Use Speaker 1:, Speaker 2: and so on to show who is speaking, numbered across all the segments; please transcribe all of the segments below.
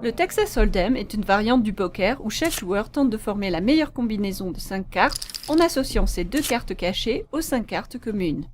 Speaker 1: Le Texas Hold'em est une variante du poker où chaque joueur tente de former la meilleure combinaison de 5 cartes en associant ses 2 cartes cachées aux 5 cartes communes.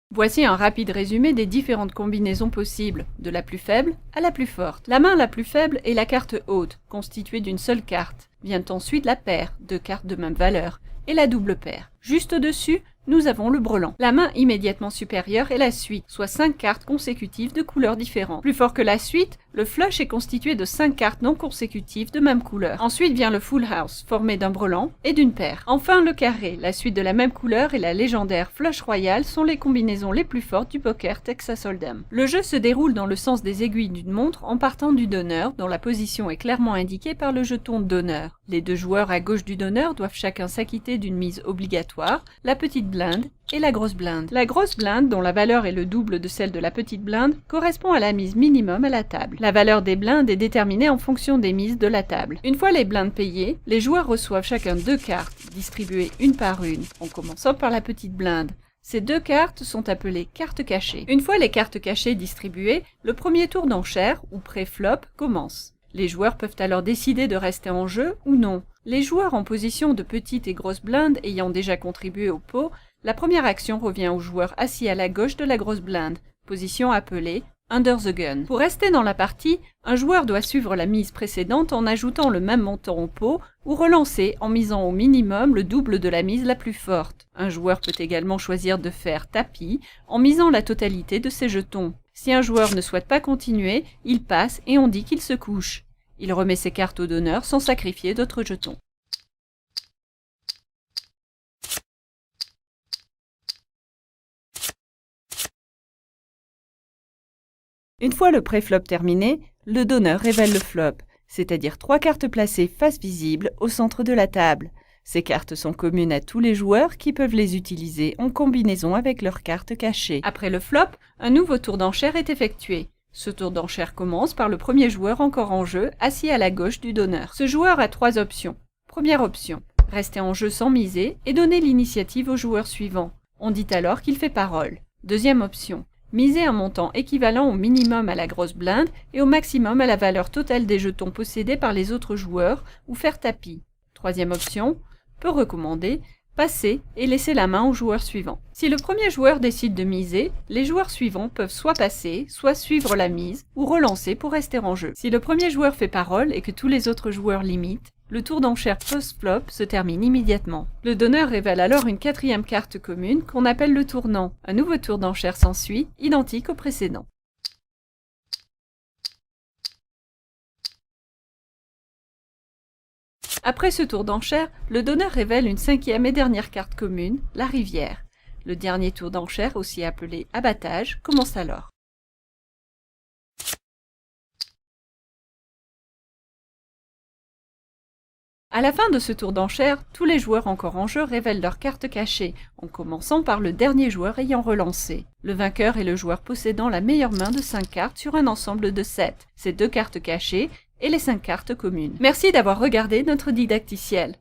Speaker 1: Voici un rapide résumé des différentes combinaisons possibles, de la plus faible à la plus forte. La main la plus faible est la carte haute, constituée d'une seule carte. Vient ensuite la paire, 2 cartes de même valeur, et la double paire. Juste au-dessus, nous avons le brelan. La main immédiatement supérieure est la suite, soit 5 cartes consécutives de couleurs différentes. Plus fort que la suite, le flush est constitué de 5 cartes non consécutives de même couleur. Ensuite vient le full house, formé d'un brelan et d'une paire. Enfin le carré, la suite de la même couleur et la légendaire flush royale sont les combinaisons les plus fortes du poker Texas Hold'em. Le jeu se déroule dans le sens des aiguilles d'une montre en partant du donneur, dont la position est clairement indiquée par le jeton donneur. Les 2 joueurs à gauche du donneur doivent chacun s'acquitter d'une mise obligatoire, la petite blinde et la grosse blinde. La grosse blinde, dont la valeur est le double de celle de la petite blinde, correspond à la mise minimum à la table. La valeur des blindes est déterminée en fonction des mises de la table. Une fois les blindes payées, les joueurs reçoivent chacun 2 cartes, distribuées une par une, en commençant par la petite blinde. Ces 2 cartes sont appelées cartes cachées. Une fois les cartes cachées distribuées, le premier tour d'enchère, ou pré-flop, commence. Les joueurs peuvent alors décider de rester en jeu ou non. Les joueurs en position de petite et grosse blinde ayant déjà contribué au pot, la première action revient au joueur assis à la gauche de la grosse blinde, position appelée Under the Gun. Pour rester dans la partie, un joueur doit suivre la mise précédente en ajoutant le même montant au pot ou relancer en misant au minimum le double de la mise la plus forte. Un joueur peut également choisir de faire tapis en misant la totalité de ses jetons. Si un joueur ne souhaite pas continuer, il passe et on dit qu'il se couche. Il remet ses cartes au donneur sans sacrifier d'autres jetons. Une fois le pré-flop terminé, le donneur révèle le flop, c'est-à-dire 3 cartes placées face visible au centre de la table. Ces cartes sont communes à tous les joueurs qui peuvent les utiliser en combinaison avec leurs cartes cachées. Après le flop, un nouveau tour d'enchère est effectué. Ce tour d'enchère commence par le premier joueur encore en jeu, assis à la gauche du donneur. Ce joueur a 3 options. Première option, rester en jeu sans miser et donner l'initiative au joueur suivant. On dit alors qu'il fait parole. Deuxième option, miser un montant équivalent au minimum à la grosse blinde et au maximum à la valeur totale des jetons possédés par les autres joueurs ou faire tapis. Troisième option, peu recommandé, passer et laisser la main au joueur suivant. Si le premier joueur décide de miser, les joueurs suivants peuvent soit passer, soit suivre la mise ou relancer pour rester en jeu. Si le premier joueur fait parole et que tous les autres joueurs l'imitent, le tour d'enchère post-flop se termine immédiatement. Le donneur révèle alors une 4e carte commune qu'on appelle le tournant. Un nouveau tour d'enchère s'ensuit, identique au précédent. Après ce tour d'enchère, le donneur révèle une 5e et dernière carte commune, la rivière. Le dernier tour d'enchère, aussi appelé abattage, commence alors. À la fin de ce tour d'enchère, tous les joueurs encore en jeu révèlent leurs cartes cachées, en commençant par le dernier joueur ayant relancé. Le vainqueur est le joueur possédant la meilleure main de 5 cartes sur un ensemble de 7, ses 2 cartes cachées et les 5 cartes communes. Merci d'avoir regardé notre didacticiel.